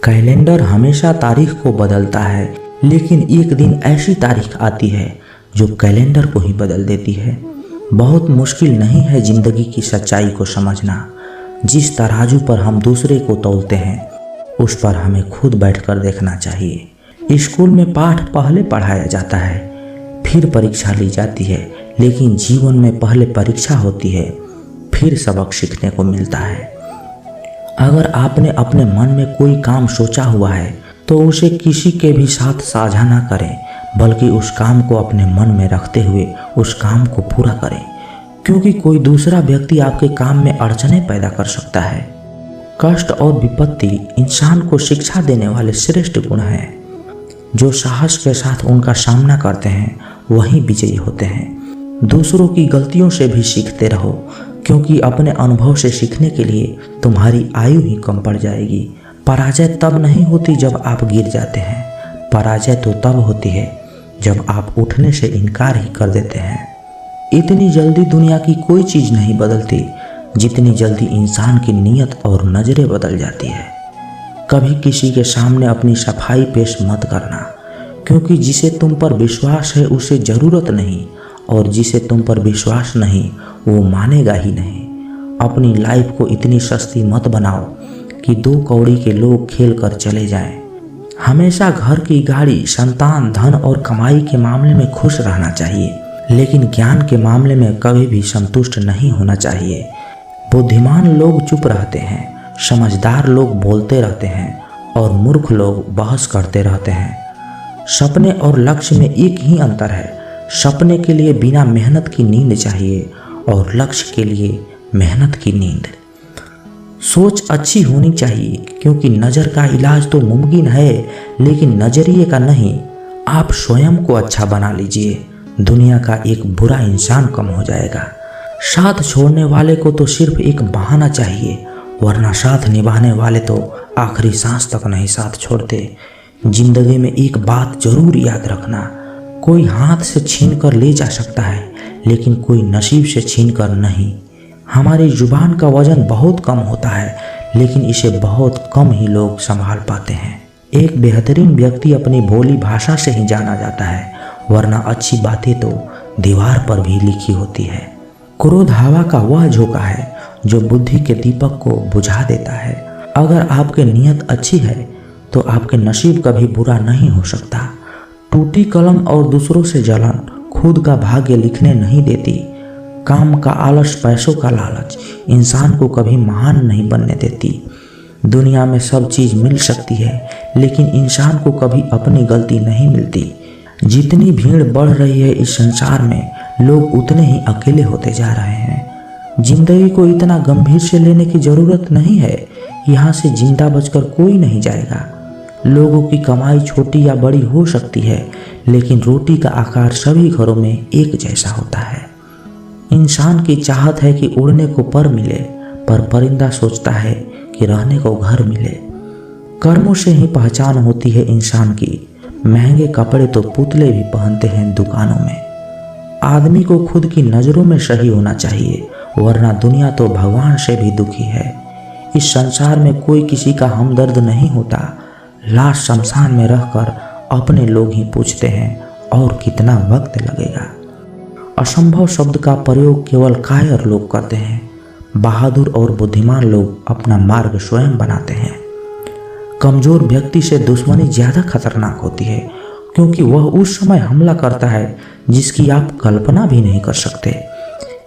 Calendar हमेशा तारीख को बदलता है, लेकिन एक दिन ऐसी तारीख आती है जो कैलेंडर को ही बदल देती है। बहुत मुश्किल नहीं है जिंदगी की सच्चाई को समझना। जिस तराजू पर हम दूसरे को तौलते हैं, उस पर हमें खुद बैठकर देखना चाहिए। स्कूल में पाठ पहले पढ़ाया जाता है, फिर परीक्षा ली जाती है, लेकिन जीवन में पहले परीक्षा होती है, फिर सबक सीखने को मिलता है। अगर आपने अपने मन में कोई काम सोचा हुआ है तो उसे किसी के भी साथ साझा ना करें, बल्कि उस काम को अपने मन में रखते हुए उस काम को पूरा करें, क्योंकि कोई दूसरा व्यक्ति आपके काम में अड़चनें पैदा कर सकता है। कष्ट और विपत्ति इंसान को शिक्षा देने वाले श्रेष्ठ गुण हैं। जो साहस के साथ उनका सामना करते हैं वही विजयी होते हैं। दूसरों की गलतियों से भी सीखते रहो, क्योंकि अपने अनुभव से सीखने के लिए तुम्हारी आयु ही कम पड़ जाएगी। पराजय तब नहीं होती जब आप गिर जाते हैं, पराजय तो तब होती है जब आप उठने से इनकार ही कर देते हैं। इतनी जल्दी दुनिया की कोई चीज़ नहीं बदलती जितनी जल्दी इंसान की नीयत और नज़रें बदल जाती है। कभी किसी के सामने अपनी सफाई पेश मत करना, क्योंकि जिसे तुम पर विश्वास है उसे ज़रूरत नहीं, और जिसे तुम पर विश्वास नहीं वो मानेगा ही नहीं। अपनी लाइफ को इतनी सस्ती मत बनाओ कि 2 कौड़ी के लोग खेल कर चले जाएं। हमेशा घर की गाड़ी, संतान, धन और कमाई के मामले में खुश रहना चाहिए, लेकिन ज्ञान के मामले में कभी भी संतुष्ट नहीं होना चाहिए। बुद्धिमान लोग चुप रहते हैं, समझदार लोग बोलते रहते हैं, और मूर्ख लोग बहस करते रहते हैं। सपने और लक्ष्य में एक ही अंतर है। सपने के लिए बिना मेहनत की नींद चाहिए, और लक्ष्य के लिए मेहनत की नींद। सोच अच्छी होनी चाहिए, क्योंकि नज़र का इलाज तो मुमकिन है, लेकिन नज़रिए का नहीं। आप स्वयं को अच्छा बना लीजिए, दुनिया का एक बुरा इंसान कम हो जाएगा। साथ छोड़ने वाले को तो सिर्फ एक बहाना चाहिए, वरना साथ निभाने वाले तो आखिरी सांस तक नहीं साथ छोड़ते। जिंदगी में एक बात जरूर याद रखना, कोई हाथ से छीन कर ले जा सकता है, लेकिन कोई नसीब से छीन कर नहीं। हमारी जुबान का वजन बहुत कम होता है, लेकिन इसे बहुत कम ही लोग संभाल पाते हैं। एक बेहतरीन व्यक्ति अपनी बोली भाषा से ही जाना जाता है, वरना अच्छी बातें तो दीवार पर भी लिखी होती है। क्रोध हवा का वह झोंका है जो बुद्धि के दीपक को बुझा देता है। अगर आपकी नीयत अच्छी है तो आपके नसीब कभी बुरा नहीं हो सकता। टूटी कलम और दूसरों से जलन खुद का भाग्य लिखने नहीं देती। काम का आलस, पैसों का लालच इंसान को कभी महान नहीं बनने देती। दुनिया में सब चीज़ मिल सकती है, लेकिन इंसान को कभी अपनी गलती नहीं मिलती। जितनी भीड़ बढ़ रही है इस संसार में, लोग उतने ही अकेले होते जा रहे हैं। जिंदगी को इतना गंभीर से लेने की ज़रूरत नहीं है। यहाँ से जिंदा बचकर कोई नहीं जाएगा। लोगों की कमाई छोटी या बड़ी हो सकती है, लेकिन रोटी का आकार सभी घरों में एक जैसा होता है। इंसान की चाहत है कि उड़ने को पर मिले, पर परिंदा सोचता है कि रहने को घर मिले। कर्मों से ही पहचान होती है इंसान की। महंगे कपड़े तो पुतले भी पहनते हैं दुकानों में। आदमी को खुद की नज़रों में सही होना चाहिए, वरना दुनिया तो भगवान से भी दुखी है। इस संसार में कोई किसी का हमदर्द नहीं होता। लाश शमशान में रहकर अपने लोग ही पूछते हैं और कितना वक्त लगेगा। असंभव शब्द का प्रयोग केवल कायर लोग करते हैं। बहादुर और बुद्धिमान लोग अपना मार्ग स्वयं बनाते हैं। कमजोर व्यक्ति से दुश्मनी ज़्यादा खतरनाक होती है, क्योंकि वह उस समय हमला करता है जिसकी आप कल्पना भी नहीं कर सकते।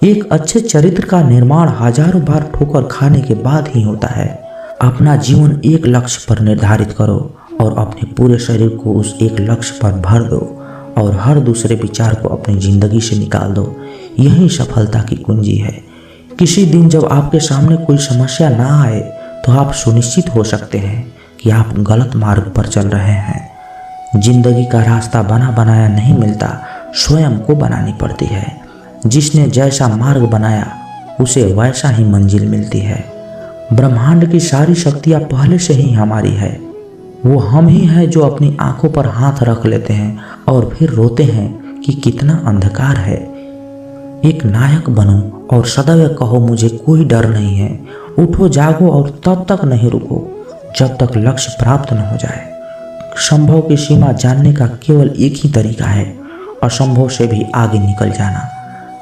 एक अच्छे चरित्र का निर्माण हजारों बार ठोकर खाने के बाद ही होता है। अपना जीवन एक लक्ष्य पर निर्धारित करो और अपने पूरे शरीर को उस एक लक्ष्य पर भर दो, और हर दूसरे विचार को अपनी ज़िंदगी से निकाल दो। यही सफलता की कुंजी है। किसी दिन जब आपके सामने कोई समस्या ना आए तो आप सुनिश्चित हो सकते हैं कि आप गलत मार्ग पर चल रहे हैं। जिंदगी का रास्ता बना बनाया नहीं मिलता, स्वयं को बनानी पड़ती है। जिसने जैसा मार्ग बनाया उसे वैसा ही मंजिल मिलती है। ब्रह्मांड की सारी शक्तियाँ पहले से ही हमारी है। वो हम ही हैं जो अपनी आंखों पर हाथ रख लेते हैं और फिर रोते हैं कि कितना अंधकार है। एक नायक बनो और सदैव कहो मुझे कोई डर नहीं है। उठो, जागो और तब तक नहीं रुको। जब तक लक्ष्य प्राप्त न हो जाए। संभव की सीमा जानने का केवल एक ही तरीका है, असंभव से भी आगे निकल जाना।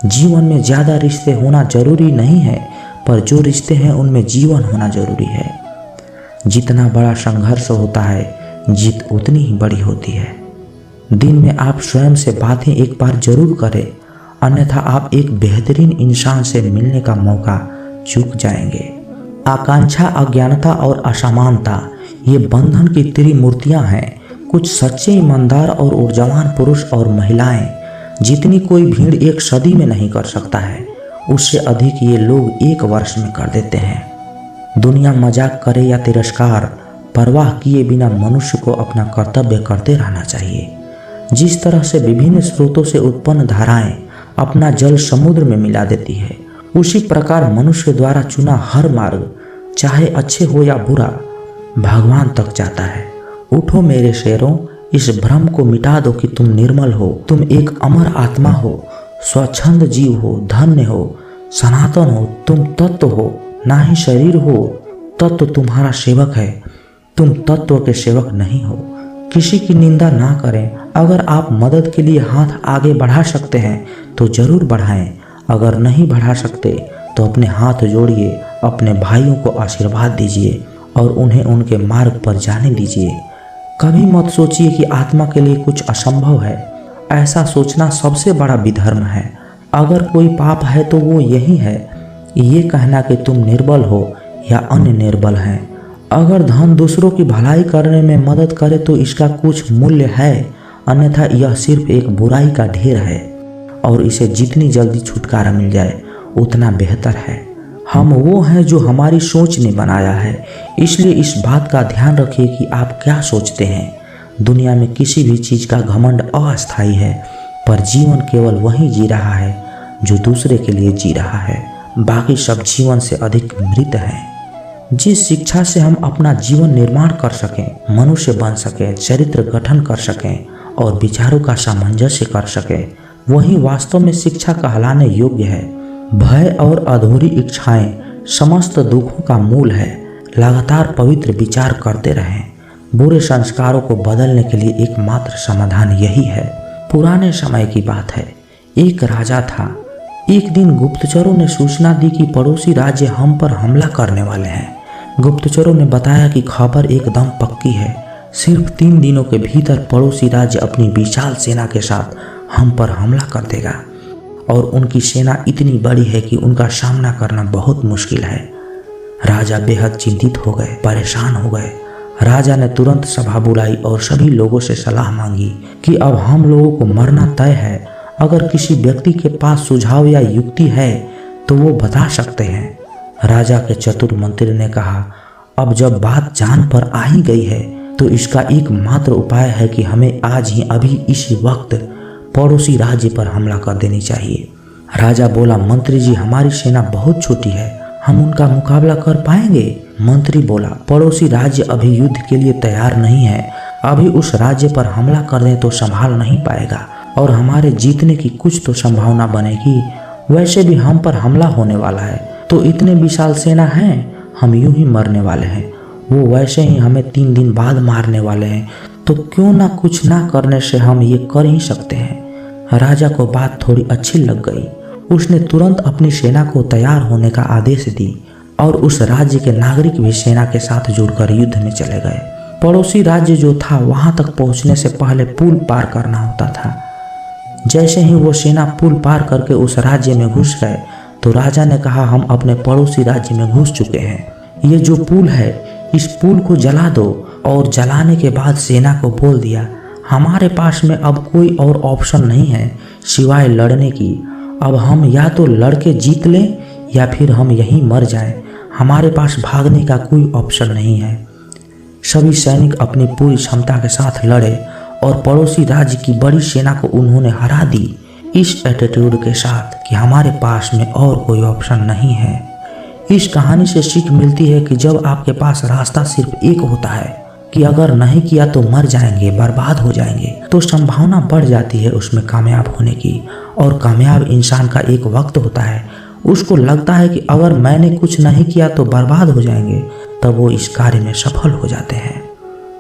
जीवन में ज़्यादा रिश्ते होना जरूरी नहीं है, पर जो रिश्ते हैं उनमें जीवन होना जरूरी है। जितना बड़ा संघर्ष होता है, जीत उतनी ही बड़ी होती है। दिन में आप स्वयं से बातें एक बार जरूर करें, अन्यथा आप एक बेहतरीन इंसान से मिलने का मौका चूक जाएंगे। आकांक्षा, अज्ञानता और असमानता ये बंधन की त्रिमूर्तियां हैं। कुछ सच्चे, ईमानदार और ऊर्जावान पुरुष और महिलाएं जितनी कोई भीड़ एक सदी में नहीं कर सकता है, उससे अधिक ये लोग एक वर्ष में कर देते हैं। दुनिया मजाक करे या तिरस्कार, परवाह किए बिना मनुष्य को अपना कर्तव्य करते रहना चाहिए। जिस तरह से विभिन्न स्रोतों से उत्पन्न धाराएं अपना जल समुद्र में मिला देती है, उसी प्रकार मनुष्य द्वारा चुना हर मार्ग, चाहे अच्छे हो या बुरा, भगवान तक जाता है। उठो मेरे शेरों, इस भ्रम को मिटा दो कि तुम निर्मल हो, तुम एक अमर आत्मा हो, स्वच्छंद जीव हो, धन्य हो, सनातन हो, तुम तत्व हो, ना ही शरीर हो। तत्व तुम्हारा सेवक है, तुम तत्व के सेवक नहीं हो। किसी की निंदा ना करें। अगर आप मदद के लिए हाथ आगे बढ़ा सकते हैं तो जरूर बढ़ाएं। अगर नहीं बढ़ा सकते तो अपने हाथ जोड़िए, अपने भाइयों को आशीर्वाद दीजिए और उन्हें उनके मार्ग पर जाने दीजिए। कभी मत सोचिए कि आत्मा के लिए कुछ असंभव है। ऐसा सोचना सबसे बड़ा विधर्म है। अगर कोई पाप है तो वो यही है, ये कहना कि तुम निर्बल हो या अन्य निर्बल हैं। अगर धन दूसरों की भलाई करने में मदद करे तो इसका कुछ मूल्य है, अन्यथा यह सिर्फ एक बुराई का ढेर है और इसे जितनी जल्दी छुटकारा मिल जाए उतना बेहतर है। हम वो हैं जो हमारी सोच ने बनाया है, इसलिए इस बात का ध्यान रखिए कि आप क्या सोचते हैं। दुनिया में किसी भी चीज़ का घमंड अस्थायी है, पर जीवन केवल वही जी रहा है जो दूसरे के लिए जी रहा है। बाकी सब जीवन से अधिक मृत हैं। जिस शिक्षा से हम अपना जीवन निर्माण कर सकें, मनुष्य बन सकें, चरित्र गठन कर सकें और विचारों का सामंजस्य कर सकें, वही वास्तव में शिक्षा कहलाने योग्य है। भय और अधूरी इच्छाएं समस्त दुखों का मूल है। लगातार पवित्र विचार करते रहें। बुरे संस्कारों को बदलने के लिए एकमात्र समाधान यही है। पुराने समय की बात है, एक राजा था। एक दिन गुप्तचरों ने सूचना दी कि पड़ोसी राज्य हम पर हमला करने वाले हैं। गुप्तचरों ने बताया कि खबर एकदम पक्की है। सिर्फ 3 दिनों के भीतर पड़ोसी राज्य अपनी विशाल सेना के साथ हम पर हमला कर देगा और उनकी सेना इतनी बड़ी है कि उनका सामना करना बहुत मुश्किल है। राजा बेहद चिंतित हो गए, परेशान हो गए। राजा ने तुरंत सभा बुलाई और सभी लोगों से सलाह मांगी कि अब हम लोगों को मरना तय है। अगर किसी व्यक्ति के पास सुझाव या युक्ति है तो वो बता सकते हैं। राजा के चतुर मंत्री ने कहा, अब जब बात जान पर आ ही गई है तो इसका एकमात्र उपाय है कि हमें आज ही अभी इसी वक्त पड़ोसी राज्य पर हमला कर देनी चाहिए। राजा बोला, मंत्री जी, हमारी सेना बहुत छोटी है, हम उनका मुकाबला कर पाएंगे? मंत्री बोला, पड़ोसी राज्य अभी युद्ध के लिए तैयार नहीं है। अभी उस राज्य पर हमला कर दें तो संभाल नहीं पाएगा और हमारे जीतने की कुछ तो संभावना बनेगी। वैसे भी हम पर हमला होने वाला है तो इतने विशाल सेना है, हम यूं ही मरने वाले हैं। वो वैसे ही हमें 3 दिन बाद मारने वाले हैं, तो क्यों ना कुछ ना करने से हम ये कर ही सकते हैं। राजा को बात थोड़ी अच्छी लग गई। उसने तुरंत अपनी सेना को तैयार होने का आदेश दी और उस राज्य के नागरिक भी सेना के साथ जुड़कर युद्ध में चले गए। पड़ोसी राज्य जो था वहां तक पहुंचने से पहले पुल पार करना होता था। जैसे ही वो सेना पुल पार करके उस राज्य में घुस गए तो राजा ने कहा, हम अपने पड़ोसी राज्य में घुस चुके हैं। ये जो पुल है, इस पुल को जला दो। और जलाने के बाद सेना को बोल दिया, हमारे पास में अब कोई और ऑप्शन नहीं है सिवाय लड़ने की। अब हम या तो लड़के जीत लें या फिर हम यहीं मर जाएं। हमारे पास भागने का कोई ऑप्शन नहीं है। सभी सैनिक अपनी पूरी क्षमता के साथ लड़े और पड़ोसी राज्य की बड़ी सेना को उन्होंने हरा दी, इस एटीट्यूड के साथ कि हमारे पास में और कोई ऑप्शन नहीं है। इस कहानी से सीख मिलती है कि जब आपके पास रास्ता सिर्फ एक होता है कि अगर नहीं किया तो मर जाएंगे, बर्बाद हो जाएंगे, तो संभावना बढ़ जाती है उसमें कामयाब होने की। और कामयाब इंसान का एक वक्त होता है, उसको लगता है कि अगर मैंने कुछ नहीं किया तो बर्बाद हो जाएंगे, तब वो इस कार्य में सफल हो जाते हैं।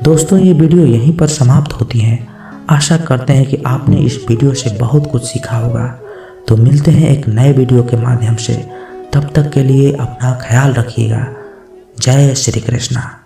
दोस्तों, ये वीडियो यहीं पर समाप्त होती है। आशा करते हैं कि आपने इस वीडियो से बहुत कुछ सीखा होगा। तो मिलते हैं एक नए वीडियो के माध्यम से। तब तक के लिए अपना ख्याल रखिएगा। जय श्री कृष्णा।